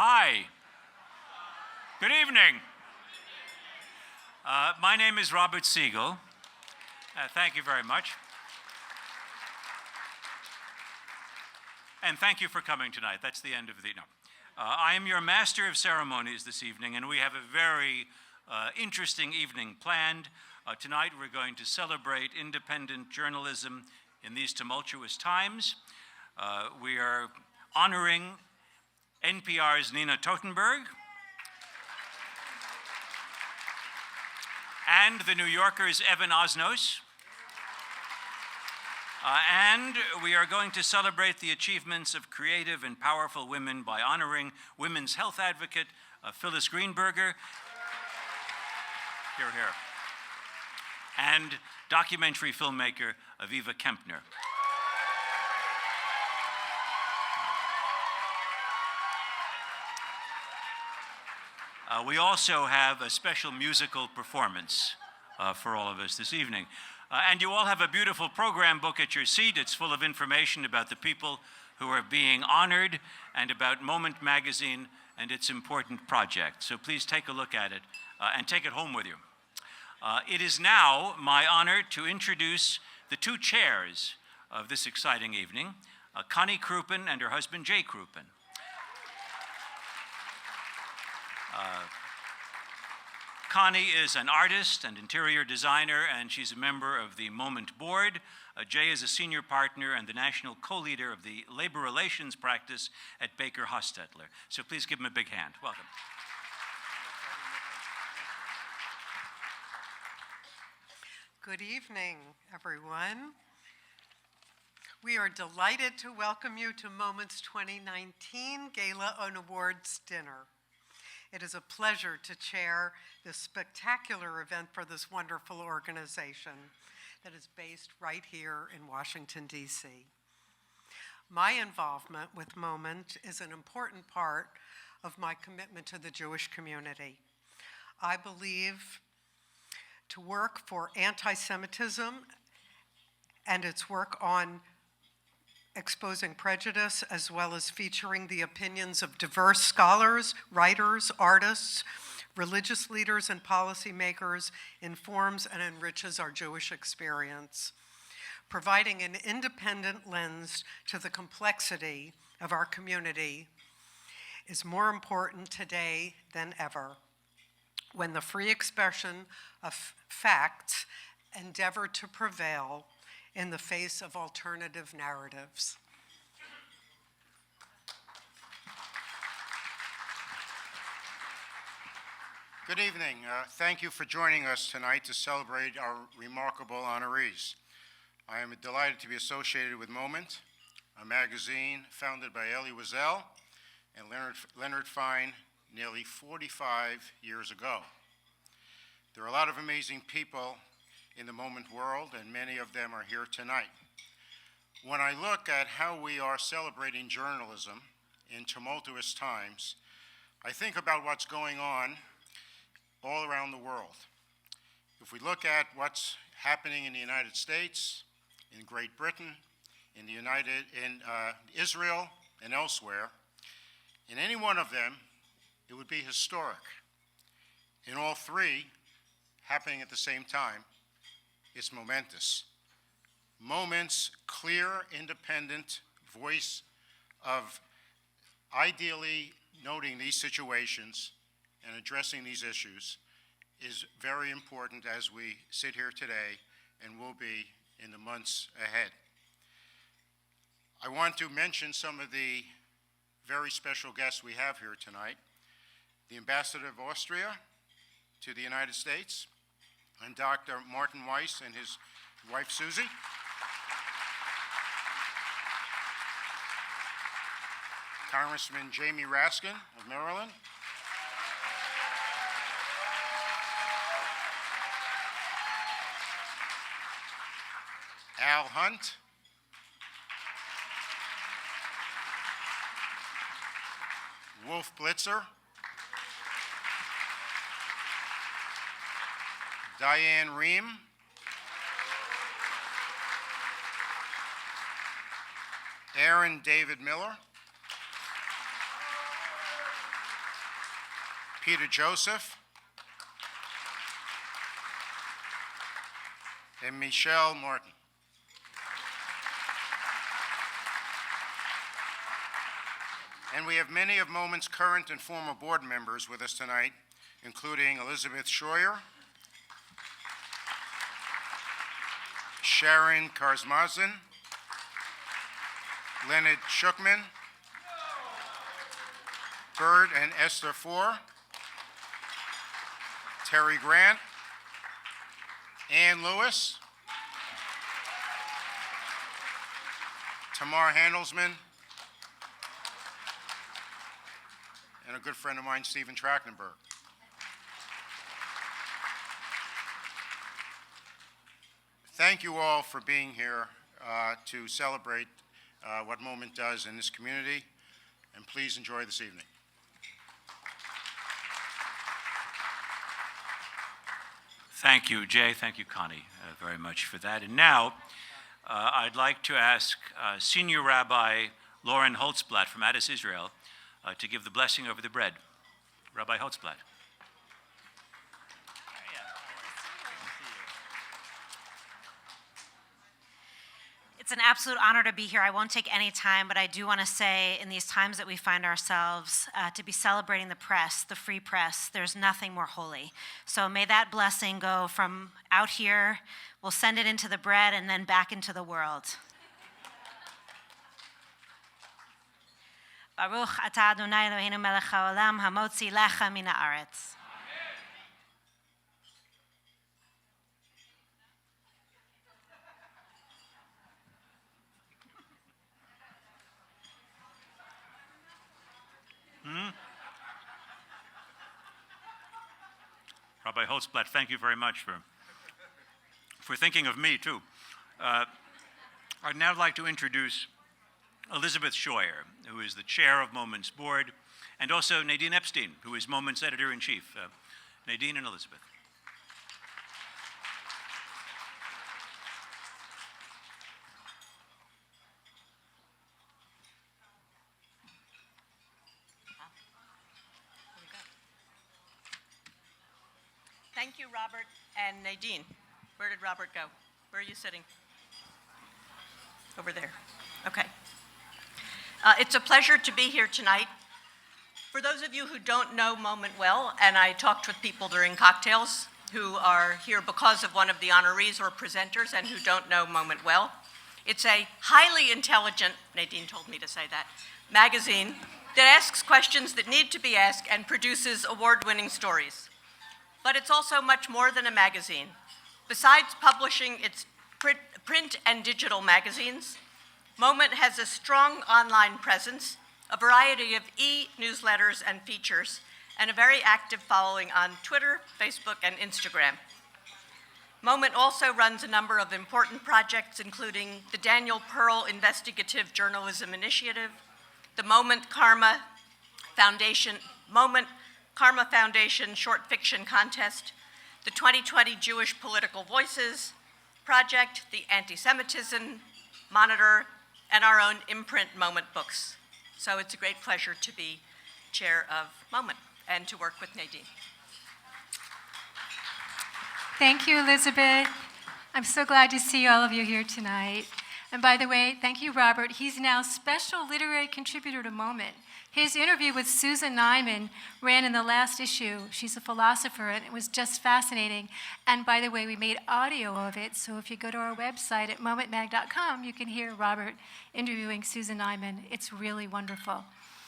Hi. Good evening. My name is Robert Siegel. Thank you very much. And thank you for coming tonight. That's the end of the, I am your master of ceremonies this evening, and we have a very interesting evening planned. Tonight we're going to celebrate independent journalism in these tumultuous times. We are honoring NPR's Nina Totenberg and the New Yorker's Evan Osnos. And we are going to celebrate the achievements of creative and powerful women by honoring women's health advocate Phyllis Greenberger, here, and documentary filmmaker Aviva Kempner. We also have a special musical performance for all of us this evening. And you all have a beautiful program book at your seat. It's full of information about the people who are being honored and about Moment Magazine and its important project. So please take a look at it and take it home with you. It is now my honor to introduce the two chairs of this exciting evening, Connie Krupin and her husband Jay Krupin. Connie is an artist and interior designer, and she's a member of the Moment Board. Jay is a senior partner and the national co-leader of the labor relations practice at Baker Hostetler. So please give him a big hand. Welcome. Good evening, everyone. We are delighted to welcome you to Moment's 2019 Gala and Awards Dinner. It is a pleasure to chair this spectacular event for this wonderful organization that is based right here in Washington, D.C. My involvement with Moment is an important part of my commitment to the Jewish community. I believe to work for anti-Semitism and its work on exposing prejudice, as well as featuring the opinions of diverse scholars, writers, artists, religious leaders, and policymakers, informs and enriches our Jewish experience, providing an independent lens to the complexity of our community is more important today than ever, when the free expression of facts endeavor to prevail in the face of alternative narratives. Good evening. Thank you for joining us tonight to celebrate our remarkable honorees. I am delighted to be associated with Moment, a magazine founded by Elie Wiesel and Leonard Fine nearly 45 years ago. There are a lot of amazing people in the Moment world, and many of them are here tonight. When I look at how we are celebrating journalism in tumultuous times, I think about what's going on all around the world. If we look at what's happening in the United States, in Great Britain, in Israel, and elsewhere, in any one of them, it would be historic. In all three, happening at the same time, it's momentous. Moment's clear, independent voice of ideally noting these situations and addressing these issues is very important as we sit here today and will be in the months ahead. I want to mention some of the very special guests we have here tonight. The Ambassador of Austria to the United States, and Dr. Martin Weiss and his wife Susie. Congressman Jamie Raskin of Maryland. Al Hunt. Wolf Blitzer. Diane Rehm, Aaron David Miller, Peter Joseph, and Michelle Martin. And we have many of Moment's current and former board members with us tonight, including Elizabeth Scheuer, Sharon Karsmazin, Leonard Schuckman, Bird and Esther Four, Terry Grant, Ann Lewis, Tamar Handelsman, and a good friend of mine, Stephen Trachtenberg. Thank you all for being here to celebrate what Moment does in this community, and please enjoy this evening. Thank you, Jay. Thank you, Connie, very much for that. And now, I'd like to ask Senior Rabbi Lauren Holzblatt from Addis, Israel, to give the blessing over the bread. Rabbi Holzblatt. It's an absolute honor to be here. I won't take any time, but I do want to say in these times that we find ourselves to be celebrating the press, the free press, there's nothing more holy. So may that blessing go from out here, we'll send it into the bread and then back into the world. Baruch atah Adonai Eloheinu melech haolam hamotzi lecha min haaretz. Rabbi Holzblatt, thank you very much for thinking of me, too. I'd now like to introduce Elizabeth Scheuer, who is the chair of Moment's board, and also Nadine Epstein, who is Moment's editor-in-chief. Nadine and Elizabeth. Thank you, Robert and Nadine. Where did Robert go? Where are you sitting? Over there. Okay. It's a pleasure to be here tonight. For those of you who don't know Moment well, and I talked with people during cocktails who are here because of one of the honorees or presenters and who don't know Moment well, it's a highly intelligent, Nadine told me to say that, magazine that asks questions that need to be asked and produces award-winning stories. But it's also much more than a magazine. Besides publishing its print and digital magazines, Moment has a strong online presence, a variety of e-newsletters and features, and a very active following on Twitter, Facebook, and Instagram. Moment also runs a number of important projects, including the Daniel Pearl Investigative Journalism Initiative, the Moment Karma Foundation Short Fiction Contest, the 2020 Jewish Political Voices Project, the Anti-Semitism Monitor, and our own imprint Moment books. So it's a great pleasure to be chair of Moment and to work with Nadine. Thank you, Elizabeth. I'm so glad to see all of you here tonight. And by the way, thank you, Robert. He's now special literary contributor to Moment. His interview with Susan Nyman ran in the last issue. She's a philosopher, and it was just fascinating. And by the way, we made audio of it, so if you go to our website at momentmag.com, you can hear Robert interviewing Susan Nyman. It's really wonderful.